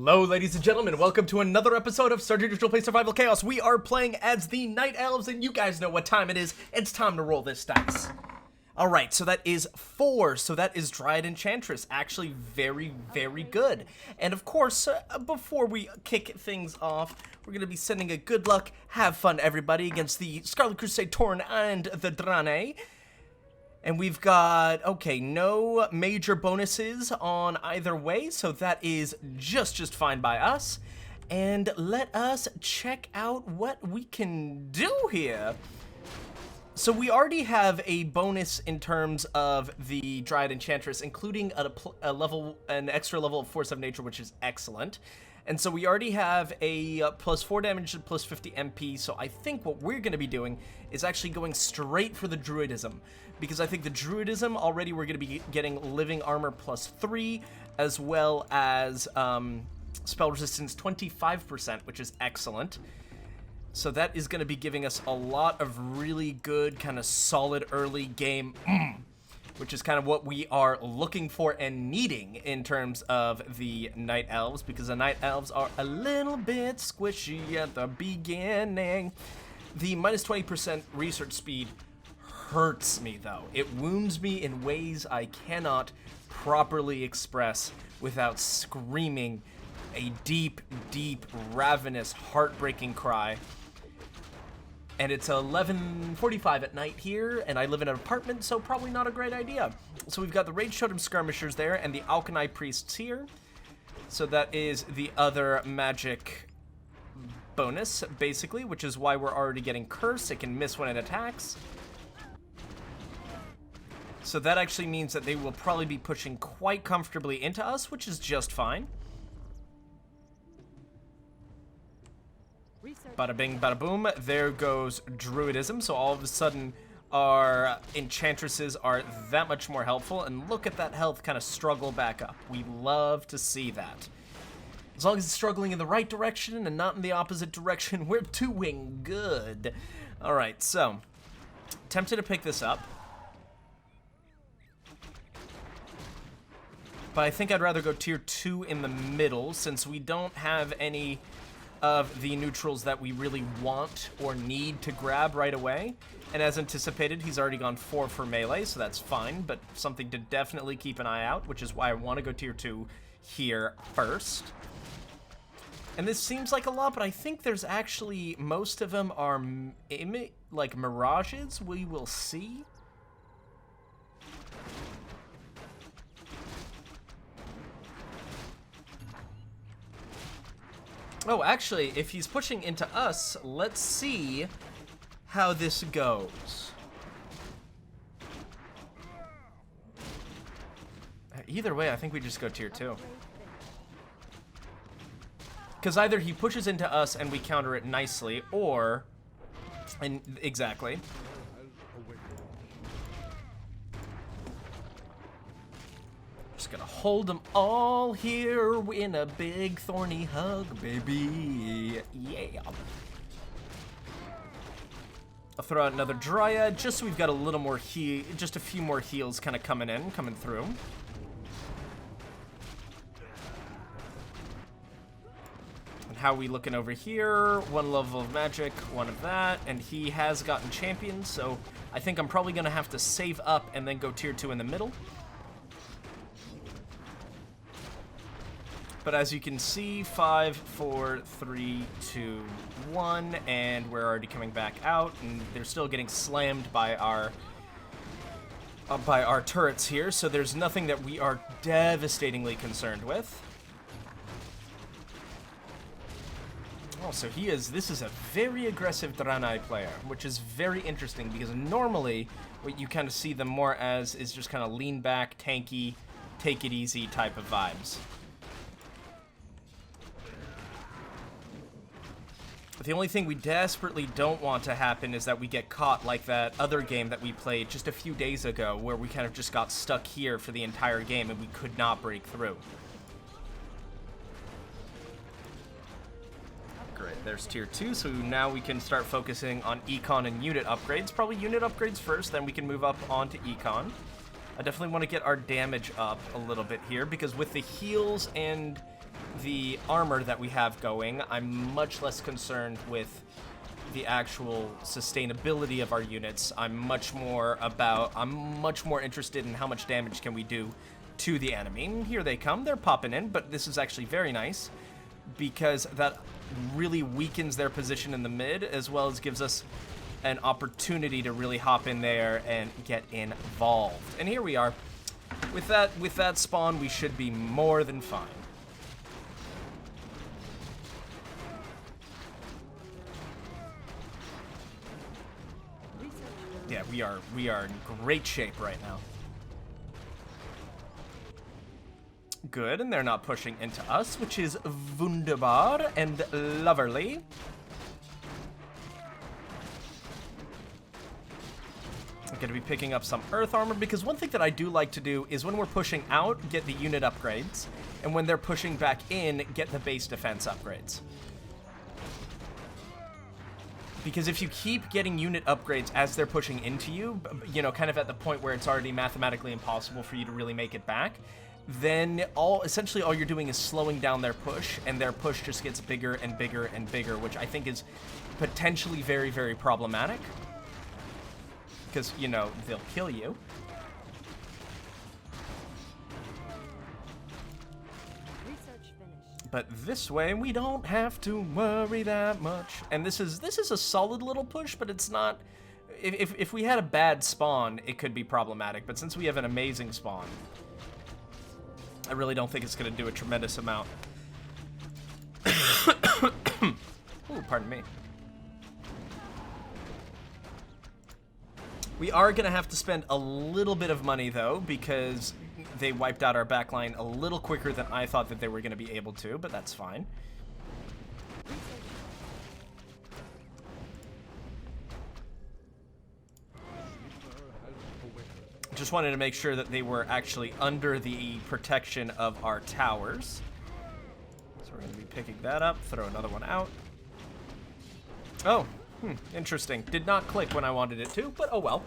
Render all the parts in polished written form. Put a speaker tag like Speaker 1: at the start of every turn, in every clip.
Speaker 1: Hello, ladies and gentlemen. Welcome to another episode of Sergeant Digital Play Survival Chaos. We are playing as the Night Elves, and you guys know what time it is. It's time to roll this dice. Alright, so that is 4. So that is Dryad Enchantress. Actually very, very good. And of course, before we kick things off, we're going to be sending a good luck, have fun, everybody, against the Scarlet Crusade Torn and the Drane. And we've got, okay, no major bonuses on either way, so that is just fine by us. And let us check out what we can do here. So we already have a bonus in terms of the Dryad Enchantress, including an extra level of Force of Nature, which is excellent. And so we already have a plus 4 damage and plus 50 MP, so I think what we're going to be doing is actually going straight for the Druidism. Because I think the Druidism, already we're going to be getting Living Armor plus 3, as well as Spell Resistance 25%, which is excellent. So that is going to be giving us a lot of really good, kind of solid early game, which is kind of what we are looking for and needing in terms of the Night Elves, because the Night Elves are a little bit squishy at the beginning. The minus 20% research speed hurts me, though. It wounds me in ways I cannot properly express without screaming a deep, ravenous, heartbreaking cry. And it's 11:45 at night here, and I live in an apartment, so probably not a great idea. So we've got the Rage Totem Skirmishers there, and the Alchemy Priests here. So that is the other magic bonus, basically, which is why we're already getting Curse. It can miss when it attacks. So that actually means that they will probably be pushing quite comfortably into us, which is just fine. Bada bing, bada boom. There goes Druidism. So all of a sudden, our Enchantresses are that much more helpful. And look at that health kind of struggle back up. We love to see that. As long as it's struggling in the right direction and not in the opposite direction, we're doing good. All right, so tempted to pick this up. But I think I'd rather go tier 2 in the middle, since we don't have any of the neutrals that we really want or need to grab right away. And as anticipated, he's already gone 4 for melee, so that's fine, but something to definitely keep an eye out, which is why I want to go tier 2 here first. And this seems like a lot, but I think there's actually, most of them are like mirages. We will see. Oh, actually, if he's pushing into us, let's see how this goes. Either way, I think we just go tier 2. Because either he pushes into us and we counter it nicely, or... and exactly. Just gonna hold them all here in a big thorny hug, baby. Yeah. I'll throw out another Dryad, just so we've got a little more just a few more heals kind of coming through. And how are we looking over here? 1 level of magic, 1 of that, and he has gotten champion, so I think I'm probably gonna have to save up and then go tier 2 in the middle. But as you can see, 5, 4, 3, 2, 1, and we're already coming back out, and they're still getting slammed by our turrets here, so there's nothing that we are devastatingly concerned with. Oh, so this is a very aggressive Draenei player, which is very interesting, because normally what you kind of see them more as is just kind of lean back, tanky, take it easy type of vibes. The only thing we desperately don't want to happen is that we get caught like that other game that we played just a few days ago, where we kind of just got stuck here for the entire game and we could not break through. Great, there's tier 2, so now we can start focusing on econ and unit upgrades. Probably unit upgrades first, then we can move up onto econ. I definitely want to get our damage up a little bit here, because with the heals and the armor that we have going. I'm much less concerned with the actual sustainability of our units. I'm much more interested in how much damage can we do to the enemy. And here they come. They're popping in, but this is actually very nice because that really weakens their position in the mid, as well as gives us an opportunity to really hop in there and get involved. And here we are. With that spawn, we should be more than fine. Yeah, we are in great shape right now. Good, and they're not pushing into us, which is wunderbar and lovely. I'm going to be picking up some earth armor, because one thing that I do like to do is when we're pushing out, get the unit upgrades, and when they're pushing back in, get the base defense upgrades. Because if you keep getting unit upgrades as they're pushing into you, you know, kind of at the point where it's already mathematically impossible for you to really make it back, then essentially all you're doing is slowing down their push, and their push just gets bigger and bigger and bigger, which I think is potentially very, very problematic. Because, you know, they'll kill you. But this way, we don't have to worry that much. And this is a solid little push, but it's not... If we had a bad spawn, it could be problematic. But since we have an amazing spawn, I really don't think it's going to do a tremendous amount. Ooh, pardon me. We are going to have to spend a little bit of money, though, because they wiped out our backline a little quicker than I thought that they were going to be able to, but that's fine. Just wanted to make sure that they were actually under the protection of our towers. So we're going to be picking that up, throw another one out. Oh, interesting. Did not click when I wanted it to, but oh well.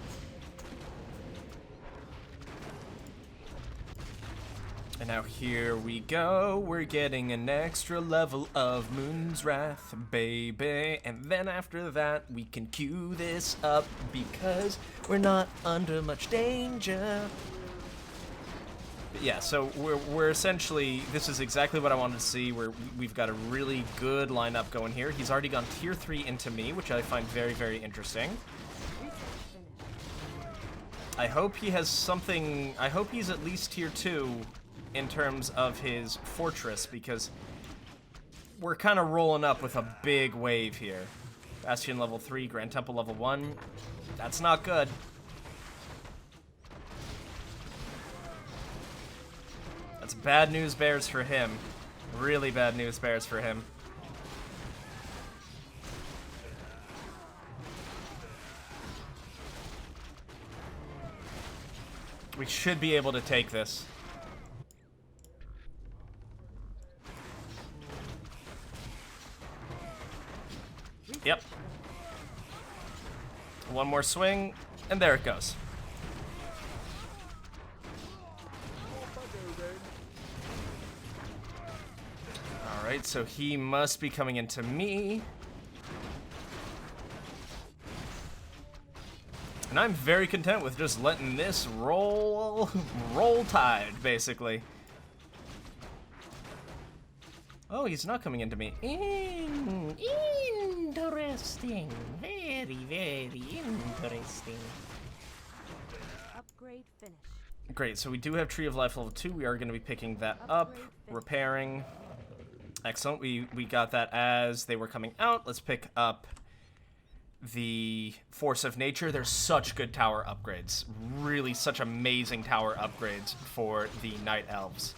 Speaker 1: And now here we go, we're getting an extra level of Moon's Wrath, baby. And then after that, we can queue this up because we're not under much danger. But yeah, so we're essentially, this is exactly what I wanted to see, where we've got a really good lineup going here. He's already gone tier 3 into me, which I find very, very interesting. I hope he has something, I hope he's at least tier 2 in terms of his fortress, because we're kind of rolling up with a big wave here. Bastion level 3, Grand Temple level 1. That's not good. That's bad news bears for him. Really bad news bears for him. We should be able to take this. Yep. One more swing, and there it goes. Alright, so he must be coming into me. And I'm very content with just letting this roll tide, basically. Oh, he's not coming into me. Interesting. Very, very interesting.
Speaker 2: Upgrade finished.
Speaker 1: Great, so we do have Tree of Life level 2. We are going to be picking that up, repairing. Excellent, we got that as they were coming out. Let's pick up the Force of Nature. There's such good tower upgrades. Really such amazing tower upgrades for the Night Elves.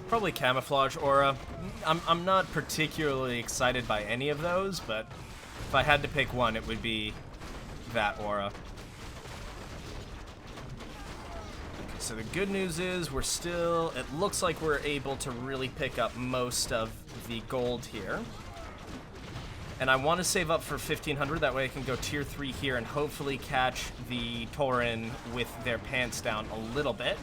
Speaker 1: Probably Camouflage Aura. I'm not particularly excited by any of those, but if I had to pick one, it would be that aura. so the good news is we're still, it looks like we're able to really pick up most of the gold here. And I want to save up for 1500, that way I can go tier 3 here and hopefully catch the Tauren with their pants down a little bit.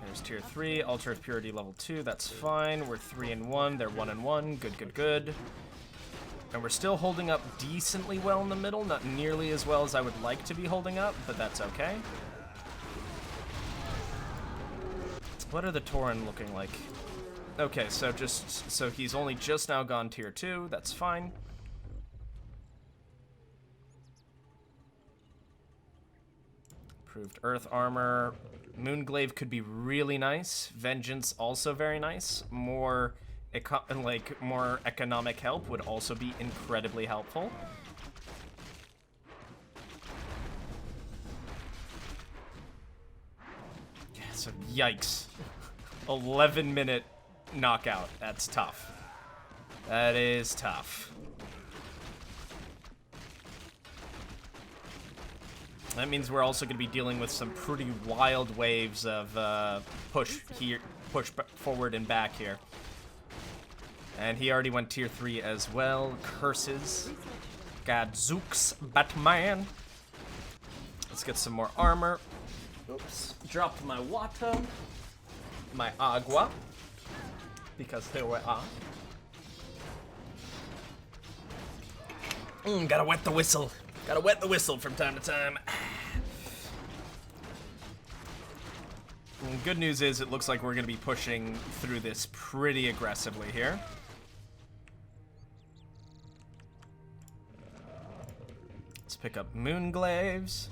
Speaker 1: There's tier 3, Altar of Purity level 2, that's fine. We're 3 and 1, they're 1 and 1, good, good, good. And we're still holding up decently well in the middle, not nearly as well as I would like to be holding up, but that's okay. What are the Tauren looking like? Okay, so he's only just now gone tier 2, that's fine. Improved earth armor. Moonglaive could be really nice. Vengeance also very nice. More economic help would also be incredibly helpful. Yeah, so yikes. 11-minute knockout. That's tough. That is tough. That means we're also going to be dealing with some pretty wild waves of push forward and back here. And he already went tier 3 as well. Curses. Gadzooks, Batman. Let's get some more armor. Oops. Dropped my water. My agua. Because there we are. Gotta wet the whistle. Gotta wet the whistle from time to time. And good news is it looks like we're gonna be pushing through this pretty aggressively here. Let's pick up Moonglaives.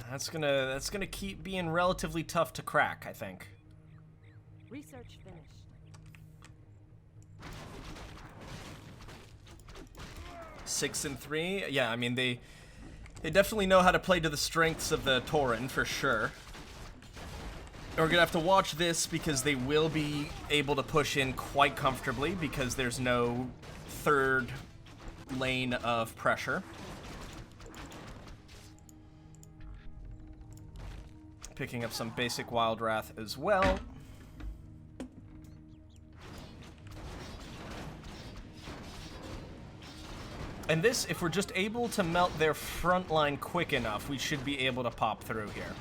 Speaker 1: That's gonna keep being relatively tough to crack, I think.
Speaker 2: Research finished.
Speaker 1: Six and 3. Yeah, I mean they definitely know how to play to the strengths of the Tauren for sure. We're gonna have to watch this because they will be able to push in quite comfortably because there's no third lane of pressure. Picking up some basic Wild Wrath as well. And this, if we're just able to melt their front line quick enough, we should be able to pop through here.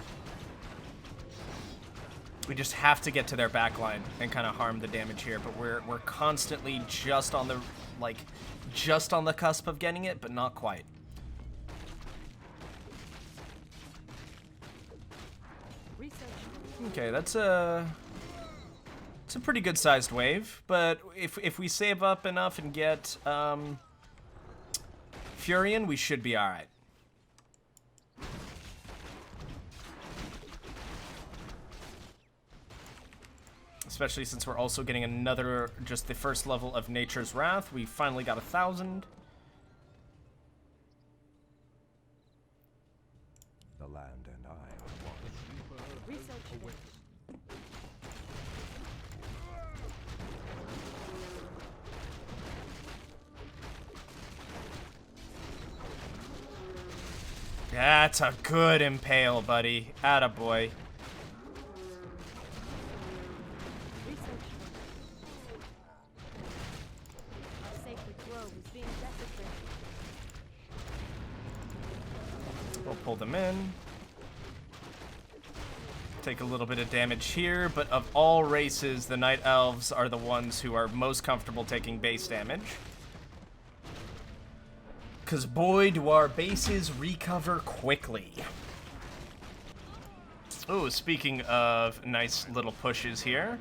Speaker 1: We just have to get to their back line and kind of harm the damage here, but we're constantly just on the cusp of getting it, but not quite. Okay, it's a pretty good sized wave, but if we save up enough and get Furion, we should be alright. Especially since we're also getting another, just the first level of Nature's Wrath. We finally got 1,000.
Speaker 3: The land and I are one.
Speaker 2: Research finished.
Speaker 1: That's a good impale, buddy. Attaboy. We'll pull them in. Take a little bit of damage here, but of all races, the Night Elves are the ones who are most comfortable taking base damage. Because boy, do our bases recover quickly. Oh, speaking of nice little pushes here.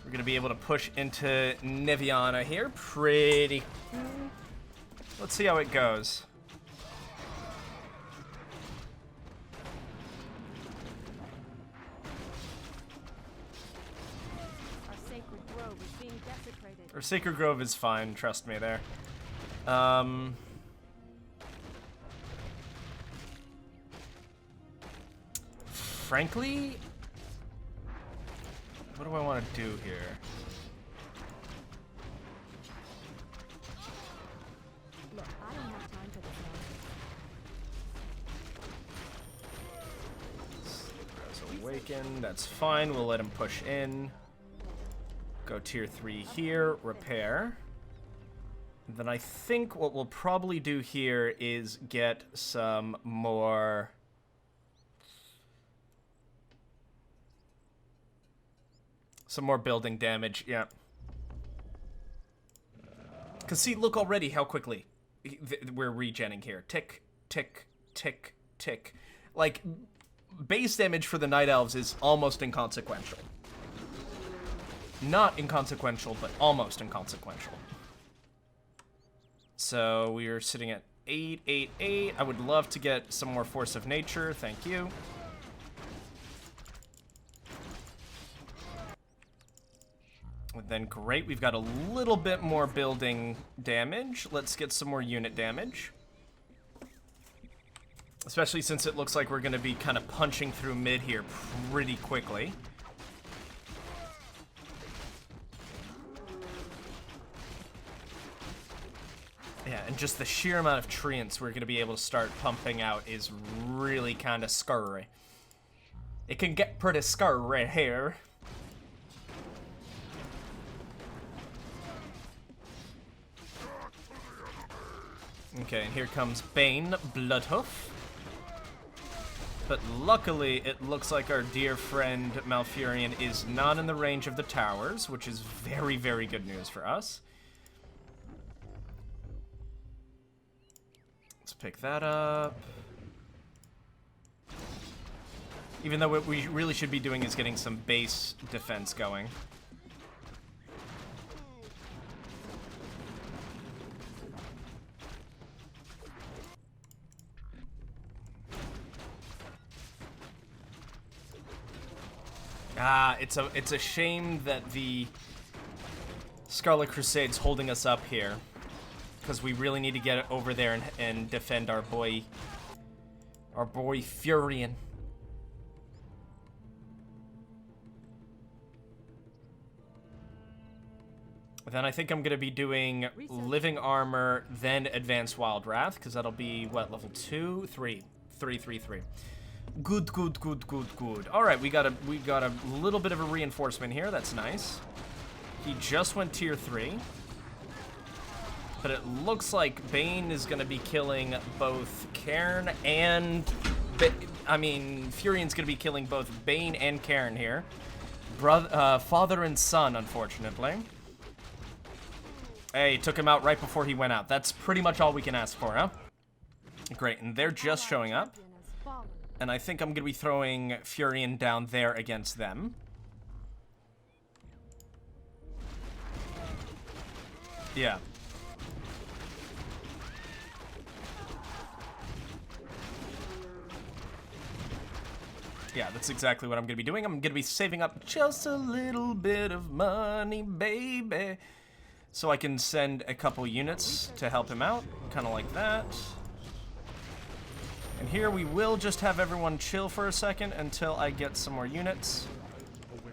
Speaker 1: We're going to be able to push into Neviana here pretty... Let's see how it goes.
Speaker 2: Our sacred grove is being desecrated.
Speaker 1: Our Sacred Grove is fine, trust me there. frankly, what do I want to do here?
Speaker 2: Look, I don't have time for this now.
Speaker 1: There's Awaken, that's fine. We'll let him push in. Go tier 3 here, repair. Then I think what we'll probably do here is get some more... building damage, yeah. Because see, look already how quickly we're regenning here. Tick, tick, tick, tick. Like, base damage for the Night Elves is almost inconsequential. Not inconsequential, but almost inconsequential. So we are sitting at 888. I would love to get some more Force of Nature. Thank you. Then great, we've got a little bit more building damage. Let's get some more unit damage. Especially since it looks like we're going to be kind of punching through mid here pretty quickly. Yeah, and just the sheer amount of treants we're going to be able to start pumping out is really kind of scary. It can get pretty scary here. Okay, and here comes Bane, Bloodhoof. But luckily, it looks like our dear friend Malfurion is not in the range of the towers, which is very, very good news for us. Let's pick that up. Even though what we really should be doing is getting some base defense going. It's a shame that the Scarlet Crusade's holding us up here, because we really need to get over there and defend our boy Furion. Then I think I'm gonna be doing Living Armor, then Advanced Wild Wrath, because that'll be what, level 2, 3. Good. All right, we got a little bit of a reinforcement here. That's nice. He just went tier 3, but it looks like Bane is going to be killing both Cairn and Furion's going to be killing both Bane and Cairn here. Father and son, unfortunately. Hey, took him out right before he went out. That's pretty much all we can ask for, huh? Great, and they're just showing up. And I think I'm going to be throwing Furion down there against them. Yeah. Yeah, that's exactly what I'm going to be doing. I'm going to be saving up just a little bit of money, baby, so I can send a couple units to help him out. Kind of like that. And here we will just have everyone chill for a second until I get some more units. We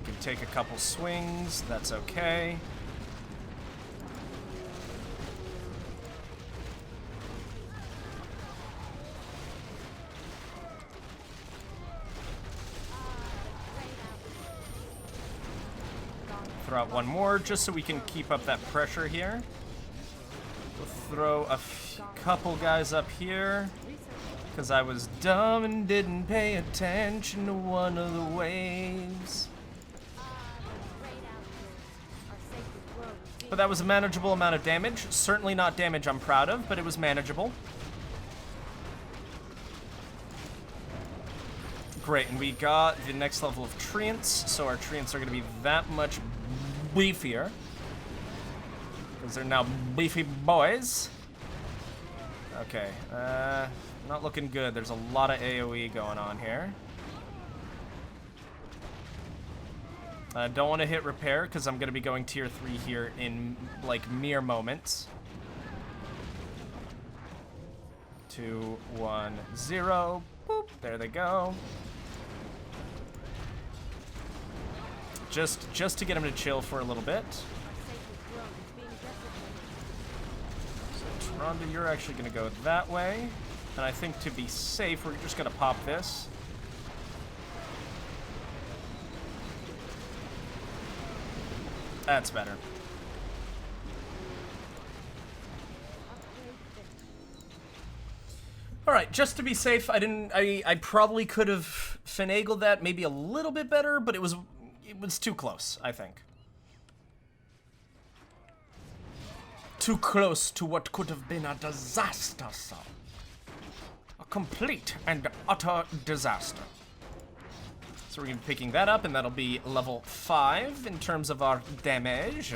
Speaker 1: can take a couple swings, that's okay. Throw out one more just so we can keep up that pressure here. We'll throw a couple guys up here because I was dumb and didn't pay attention to one of the waves. But that was a manageable amount of damage. Certainly not damage I'm proud of, but it was manageable. Great, and we got the next level of treants, so our treants are going to be that much beefier. Because they're now beefy boys. Okay, not looking good. There's a lot of AoE going on here. I don't want to hit repair because I'm going to be going tier 3 here in, like, mere moments. 2, 1, 0. Boop. There they go. Just to get him to chill for a little bit. So Tronda, you're actually going to go that way. And I think to be safe, we're just going to pop this. That's better. All right, just to be safe, I probably could have finagled that maybe a little bit better, but it was too close, I think. Too close to what could have been a disaster, sir. A complete and utter disaster. So we're going to be picking that up, and that'll be level 5 in terms of our damage.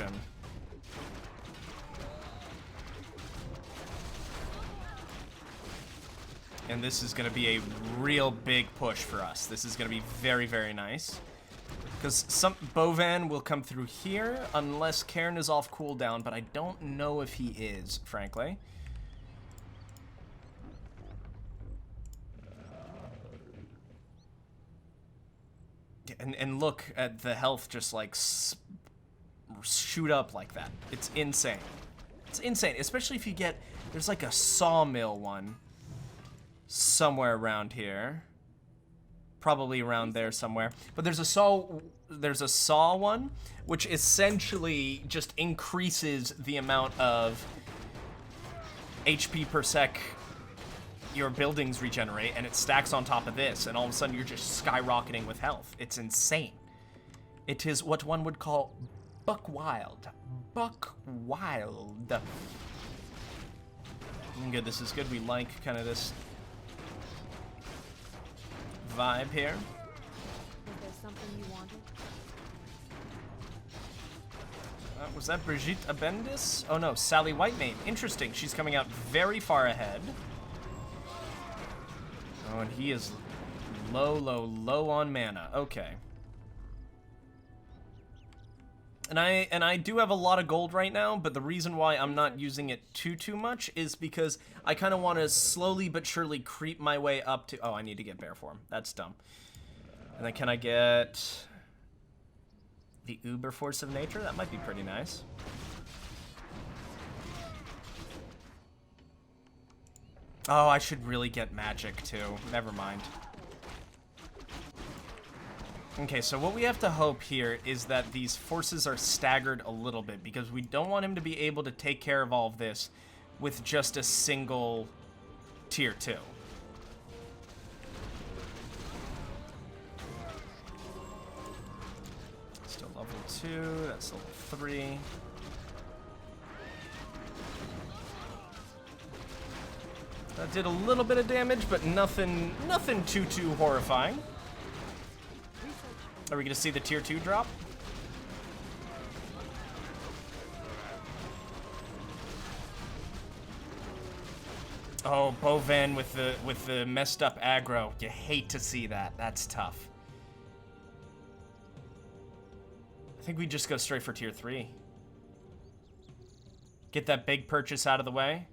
Speaker 1: And this is going to be a real big push for us. This is going to be very, very nice. Because some Bovan will come through here, unless Cairn is off cooldown, but I don't know if he is, frankly. And look at the health just like shoot up like that. It's insane. It's insane, especially if you get, there's like a sawmill one somewhere around here. Probably around there somewhere. But there's a saw one, which essentially just increases the amount of HP per sec your buildings regenerate, and it stacks on top of this, and all of a sudden you're just skyrocketing with health. It's insane. It is what one would call buck wild. Buck wild. Good, this is good. We like kind of this vibe here.
Speaker 2: Was there something you wanted?
Speaker 1: Was that Brigitte Abendis? Oh no, Sally Whitemane. Interesting. She's coming out very far ahead. Oh, and he is low on mana. Okay. And I do have a lot of gold right now, but the reason why I'm not using it too much is because I kind of want to slowly but surely creep my way up to... Oh, I need to get bear form. That's dumb. And then can I get the Uber Force of Nature? That might be pretty nice. Oh, I should really get magic too. Never mind. Okay, so what we have to hope here is that these forces are staggered a little bit, because we don't want him to be able to take care of all of this with just a single tier 2. Still level 2, that's level 3. That did a little bit of damage, but nothing too horrifying. Are we gonna see the tier 2 drop? Oh, Bovan with the messed up aggro. You hate to see that. That's tough. I think we just go straight for tier 3. Get that big purchase out of the way.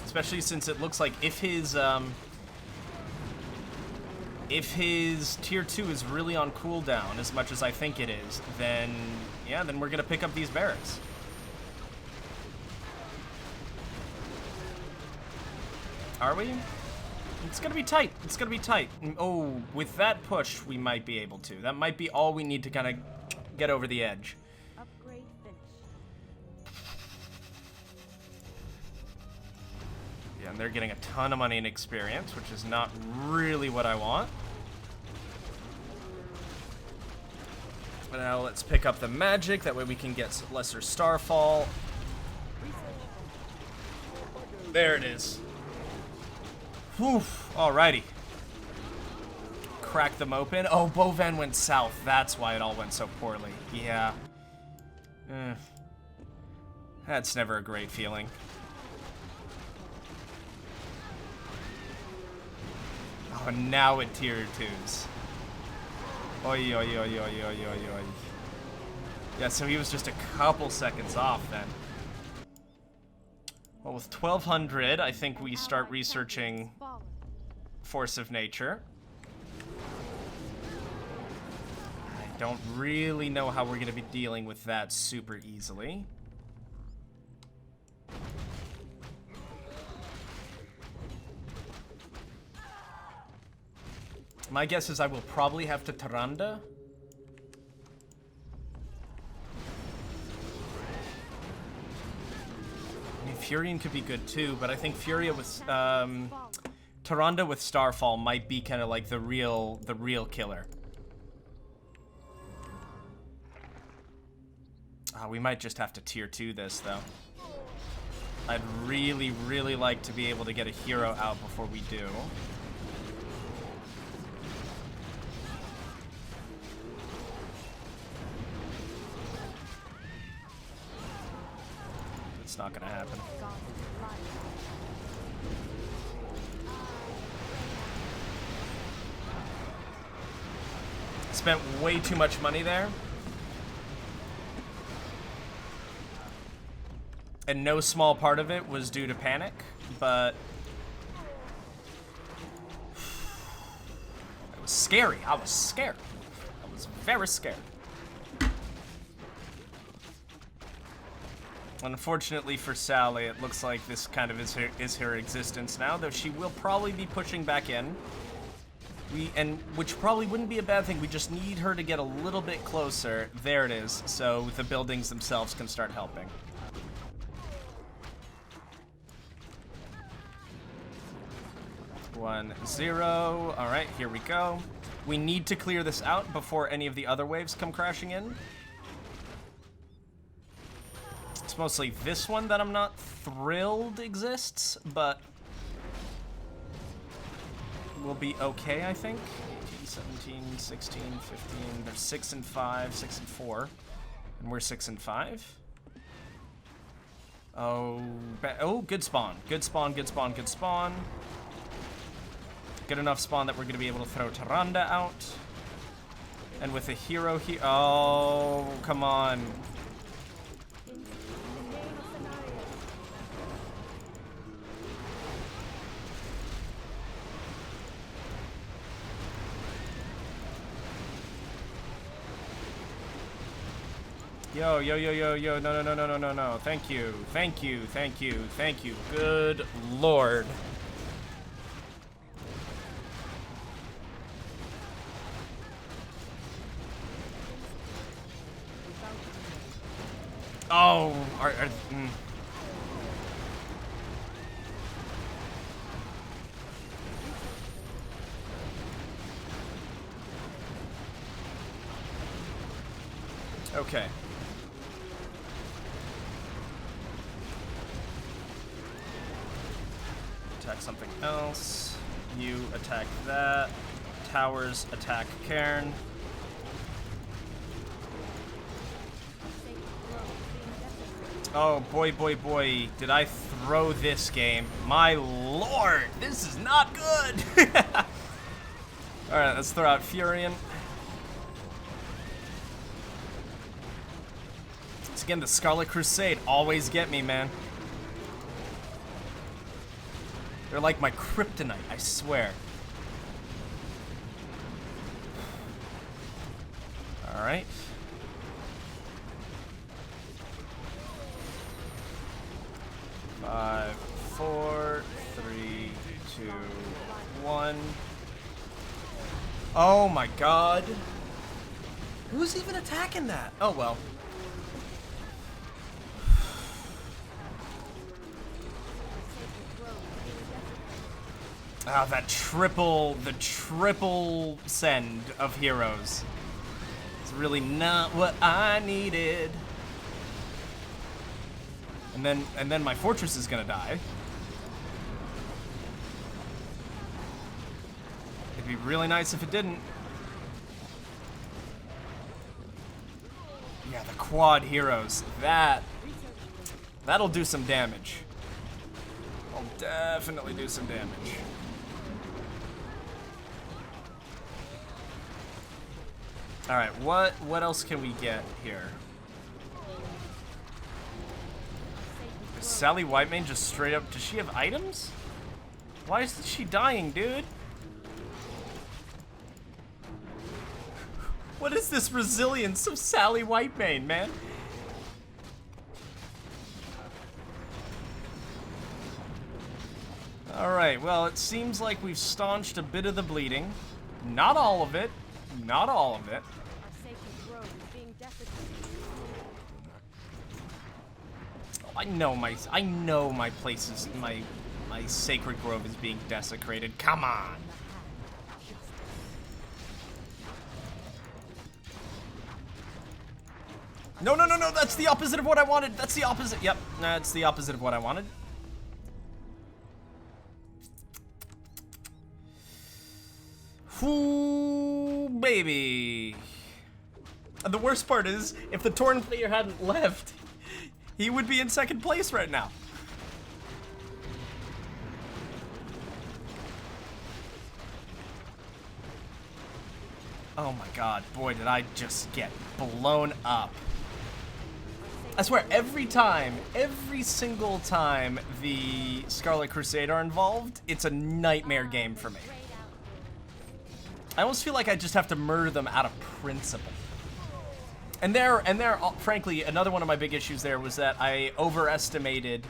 Speaker 1: Especially since it looks like if his tier 2 is really on cooldown as much as I think it is, then yeah, then we're gonna pick up these barracks. Are we? It's gonna be tight. It's gonna be tight. Oh, with that push, we might be able to. That might be all we need to kind of get over the edge.
Speaker 2: Upgrade finished.
Speaker 1: Yeah, and they're getting a ton of money and experience, which is not really what I want. But now let's pick up the magic. That way we can get lesser starfall. There it is. Whew. Alrighty. Crack them open. Oh, Bovan went south. That's why it all went so poorly. Yeah. That's never a great feeling. Oh, now it tier 2s. Oi, oi, oi, oi, oi, oi, oi. Yeah, so he was just a couple seconds off then. Well, with 1200, I think we start researching Force of Nature. I don't really know how we're going to be dealing with that super easily. My guess is I will probably have to Tyrande. I mean, Furion could be good too, but I think Furia with Tyrande with Starfall might be kind of like the real killer. We might just have to tier 2 this though. I'd really, really like to be able to get a hero out before we do. It's not gonna happen. Spent way too much money there. And no small part of it was due to panic, but it was scary. I was scared. I was very scared. Unfortunately for Sally, it looks like this kind of is her existence now, though she will probably be pushing back in. Which probably wouldn't be a bad thing. We just need her to get a little bit closer. There it is. So the buildings themselves can start helping. One, 0. All right, here we go. We need to clear this out before any of the other waves come crashing in. It's mostly this one that I'm not thrilled exists, but we'll be okay, I think. 18, 17, 16, 15. They're 6 and 5, 6 and 4. And we're 6 and 5. Oh, good spawn. Good spawn, good spawn, good spawn. Good enough spawn that we're going to be able to throw Tyrande out. And with a hero here. Oh, come on. Yo, yo, yo, yo, yo, no, no, no, no, no, no, no. Thank you, thank you, thank you, thank you. Good lord. Oh, Okay. Attack something else. You attack that. Towers attack Cairn. Oh boy, boy, boy, did I throw this game. My lord, this is not good. Alright, let's throw out Furion. Once again, the Scarlet Crusade always get me, man. They're like my kryptonite, I swear. Alright. Five, 4, 3, 2, 1. Oh my god. Who's even attacking that? Oh well. Ah, that the triple send of heroes. It's really not what I needed. And then my fortress is gonna die. It'd be really nice if it didn't. Yeah, the quad heroes. That'll do some damage. I'll definitely do some damage. Alright, what else can we get here? Sally Whitemane just straight up... Does she have items? Why is she dying, dude? What is this resilience of Sally Whitemane, man? Alright, well, it seems like we've staunched a bit of the bleeding. Not all of it. Not all of it.
Speaker 2: Our sacred grove is being desecrated.
Speaker 1: I know my places, my sacred grove is being desecrated. Come on. No, no, no, no, that's the opposite of what I wanted. That's the opposite. Yep, that's the opposite of what I wanted. Ooh, baby. And the worst part is, if the Torn player hadn't left, he would be in second place right now. Oh my god, boy, did I just get blown up. I swear, every single time the Scarlet Crusade are involved, it's a nightmare game for me. I almost feel like I just have to murder them out of principle. And frankly, another one of my big issues there was that I overestimated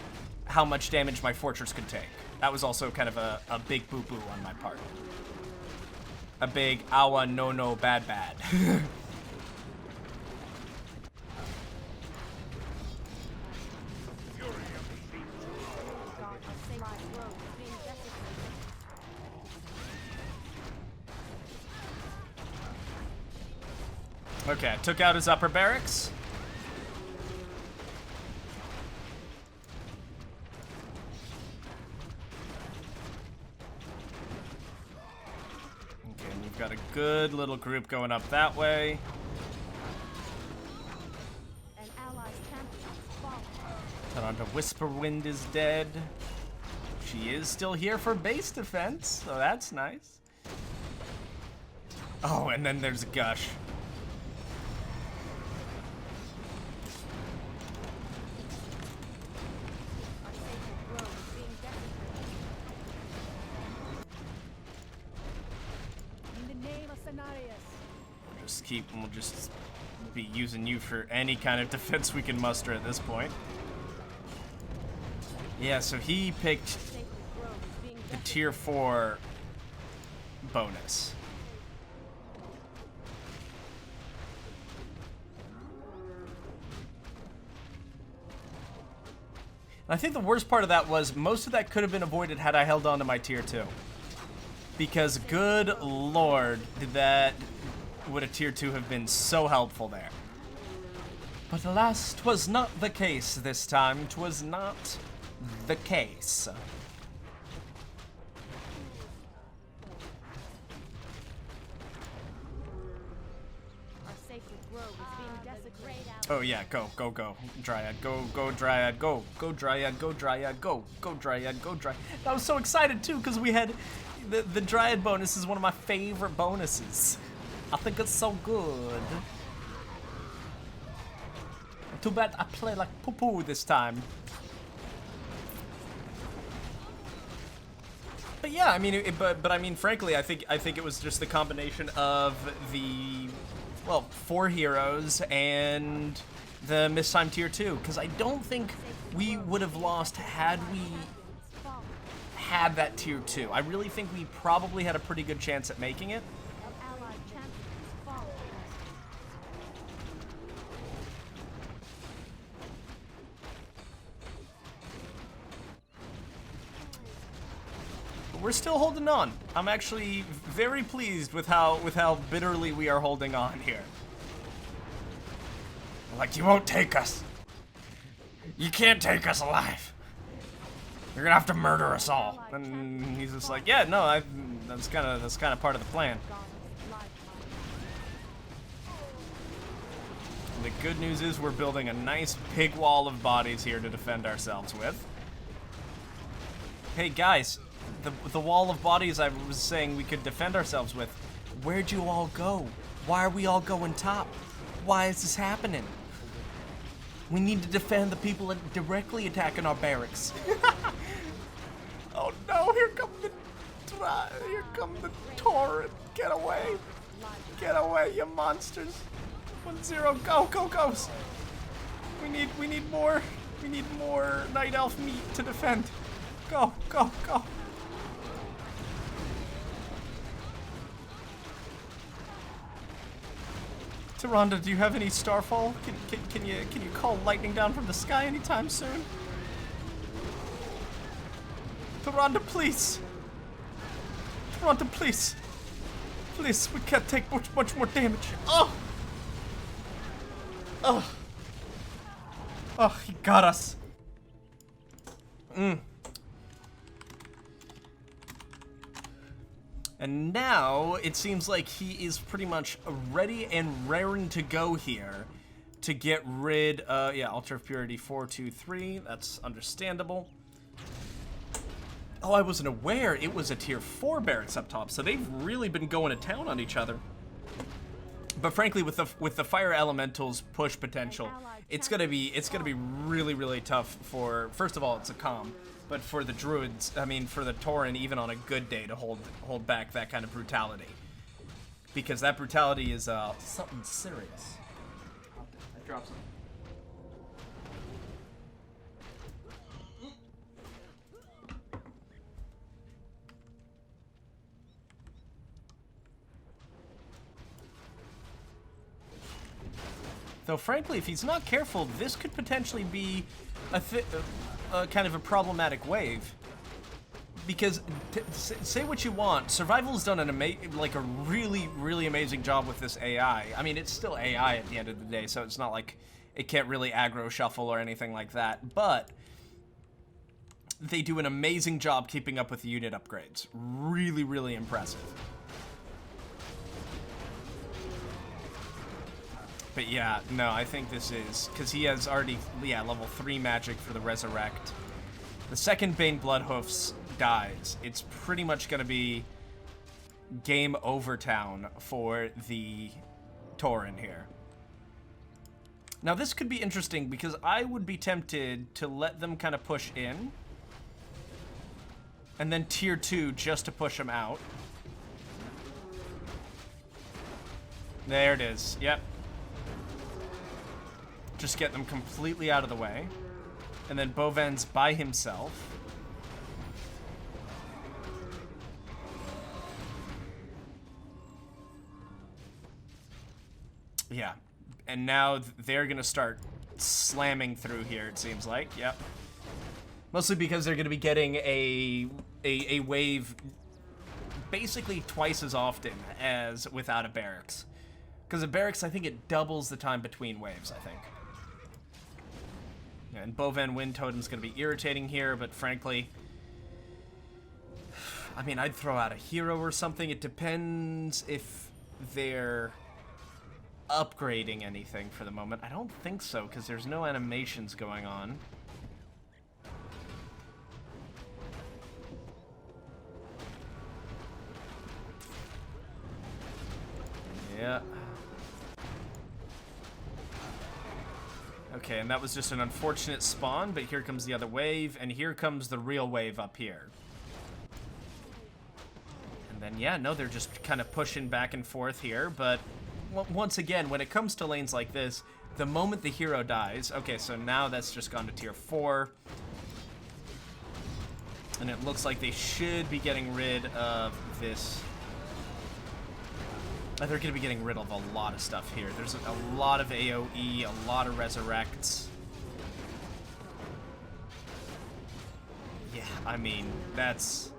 Speaker 1: how much damage my fortress could take. That was also kind of a big boo-boo on my part. A big awa no bad. Okay, I took out his upper barracks. Okay, and we've got a good little group going up that way.
Speaker 2: An allied champion has fallen.
Speaker 1: Turn on to Whisperwind is dead. She is still here for base defense, so that's nice. Oh, and then there's Gush. We'll just be using you for any kind of defense we can muster at this point. Yeah, so he picked the tier 4 bonus. And I think the worst part of that was most of that could have been avoided had I held on to my tier 2. Because good lord, would a tier 2 have been so helpful there. But alas, 'twas not the case this time. 'Twas not the case.
Speaker 2: Our sacred grove is being desecrated.
Speaker 1: Oh yeah, go, Dryad, go, Dryad, go, Dryad, go, Dryad, go, Dryad, go, Dryad. I was so excited too, because we had, the Dryad bonus is one of my favorite bonuses. I think it's so good. Too bad I play like poo-poo this time. But yeah, I mean, but I mean, frankly, I think it was just the combination of the, well, 4 heroes and the mistime tier 2, because I don't think we would have lost had we had that tier 2. I really think we probably had a pretty good chance at making it. We're still holding on. I'm actually very pleased with how bitterly we are holding on here. Like, you won't take us. You can't take us alive. You're gonna have to murder us all. And he's just like, yeah, no, that's kind of part of the plan. And the good news is we're building a nice big wall of bodies here to defend ourselves with. Hey guys. The wall of bodies I was saying we could defend ourselves with, where'd you all go? Why are we all going top? Why is this happening? We need to defend the people that directly attacking our barracks. Oh no, here come the torrent. Get away. Get away, you monsters. 1-0, go, go, goes. We need more Night Elf meat to defend. Go, go, go. Tyrande, do you have any starfall? Can you call lightning down from the sky anytime soon? Tyrande, please. Tyrande, please. Please, we can't take much more damage. Oh! Oh! Oh, he got us. And now, it seems like he is pretty much ready and raring to go here to get rid of, yeah, Altar of Purity 423, that's understandable. Oh, I wasn't aware it was a tier 4 barracks up top, so they've really been going to town on each other. But frankly, with the fire elementals push potential, it's gonna be really tough for, first of all, it's a calm, but for the druids, I mean for the Tauren, even on a good day, to hold back that kind of brutality, because that brutality is something serious. I dropped something. Though, frankly, if he's not careful, this could potentially be a kind of a problematic wave. Because, say what you want, Survival's done a really amazing job with this AI. I mean, it's still AI at the end of the day, so it's not like it can't really aggro shuffle or anything like that. But they do an amazing job keeping up with the unit upgrades. Really impressive. But yeah, no, I think this is, because he has already, yeah, level 3 magic for the Resurrect. The second Bane Bloodhoofs dies, it's pretty much going to be game over town for the Tauren here. Now this could be interesting, because I would be tempted to let them kind of push in, and then tier 2 just to push them out. There it is, yep. Just get them completely out of the way. And then Boven's by himself. Yeah. And now they're going to start slamming through here, it seems like. Yep. Mostly because they're going to be getting a wave basically twice as often as without a barracks. Because a barracks, I think it doubles the time between waves, I think. And Boven Wind Totem's going to be irritating here, but frankly, I mean, I'd throw out a hero or something. It depends if they're upgrading anything for the moment. I don't think so, because there's no animations going on. Yeah. Okay, and that was just an unfortunate spawn, but here comes the other wave, and here comes the real wave up here. And then, yeah, no, they're just kind of pushing back and forth here, but once again, when it comes to lanes like this, the moment the hero dies, okay, so now that's just gone to tier 4, and it looks like they should be getting rid of this. They're going to be getting rid of a lot of stuff here. There's a lot of AoE, a lot of Resurrects. Yeah, I mean, that's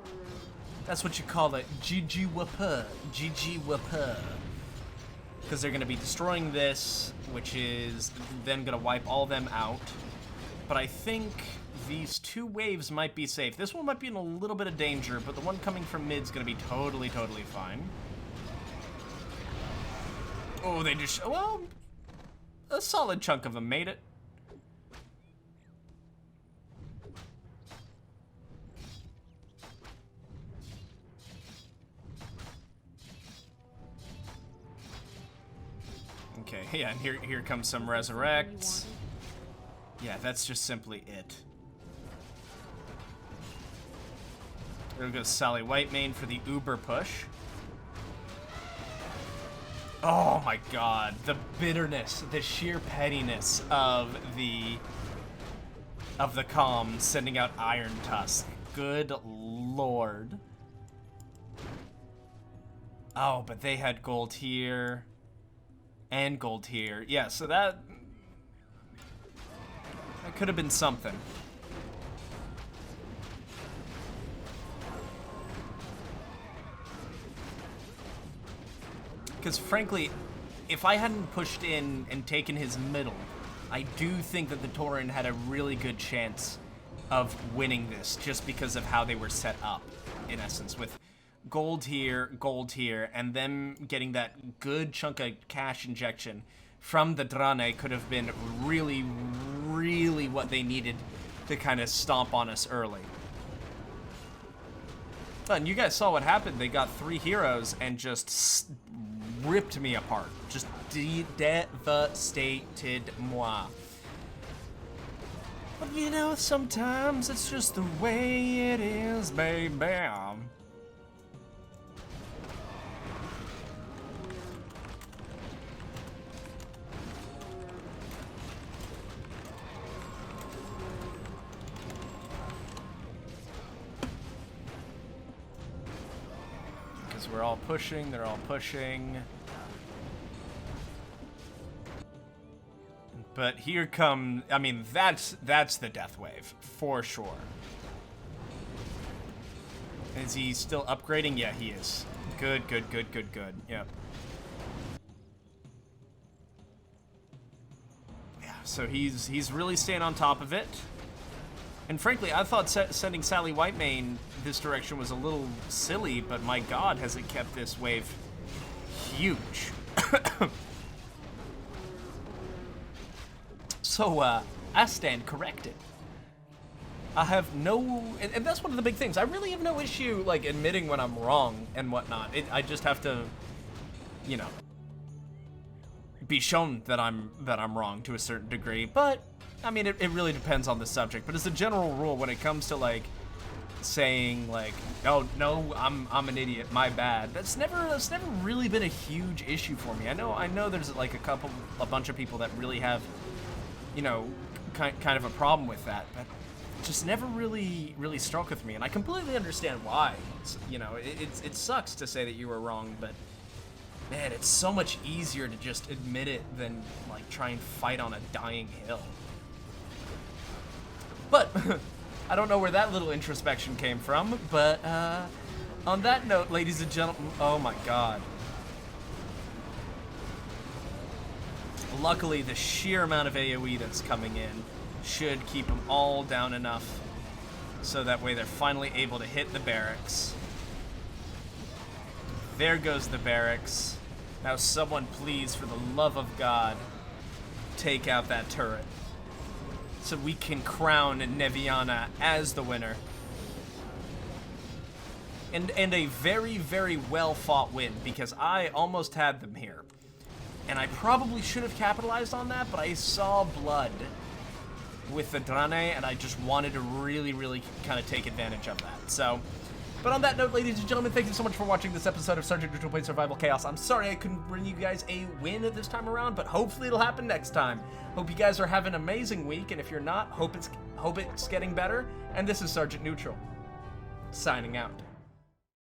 Speaker 1: what you call it. GG Wappa. GG Wappa. Because they're going to be destroying this, which is then going to wipe all them out. But I think these 2 waves might be safe. This one might be in a little bit of danger, but the one coming from mid's going to be totally fine. Oh, they just, well, a solid chunk of them made it. Okay, yeah, and here comes some Resurrects. Yeah, that's just simply it. There goes Sally Whitemane for the Uber push. Oh my god, the bitterness, the sheer pettiness of the Calm sending out Iron Tusk. Good lord. Oh, but they had gold here and gold here. Yeah, so that could have been something. Because frankly, if I hadn't pushed in and taken his middle, I do think that the Tauren had a really good chance of winning this just because of how they were set up, in essence, with gold here, and them getting that good chunk of cash injection from the Drane could have been really, really what they needed to kind of stomp on us early. And you guys saw what happened. They got 3 heroes and just ripped me apart. Just devastated moi. But you know, sometimes it's just the way it is, baby. Because we're all pushing, they're all pushing. But here come, I mean, that's the death wave, for sure. Is he still upgrading? Yeah, he is. Good. Yep. Yeah, so he's really staying on top of it. And frankly, I thought sending Sally Whitemane this direction was a little silly, but my god, has it kept this wave huge. So, I stand corrected. I have no... And that's one of the big things. I really have no issue, like, admitting when I'm wrong and whatnot. I just have to, you know, be shown that I'm wrong to a certain degree. But, I mean, it really depends on the subject. But as a general rule, when it comes to, like, saying, like, oh, no, I'm an idiot, my bad, that's never really been a huge issue for me. I know there's, like, a bunch of people that really have, you know, kind of a problem with that, but it just never really struck with me, and I completely understand why. You know, it sucks to say that you were wrong, but man, it's so much easier to just admit it than like try and fight on a dying hill. But I don't know where that little introspection came from, but on that note, ladies and gentlemen, oh my god. Luckily, the sheer amount of AoE that's coming in should keep them all down enough so that way they're finally able to hit the barracks. There goes the barracks. Now someone please, for the love of God, take out that turret so we can crown Neviana as the winner. And a very, very well fought win, because I almost had them here. And I probably should have capitalized on that, but I saw blood with the Drane, and I just wanted to really, really kind of take advantage of that. So, but on that note, ladies and gentlemen, thank you so much for watching this episode of Sergeant Neutral Plays Survival Chaos. I'm sorry I couldn't bring you guys a win this time around, but hopefully it'll happen next time. Hope you guys are having an amazing week, and if you're not, hope it's getting better. And this is Sergeant Neutral, signing out.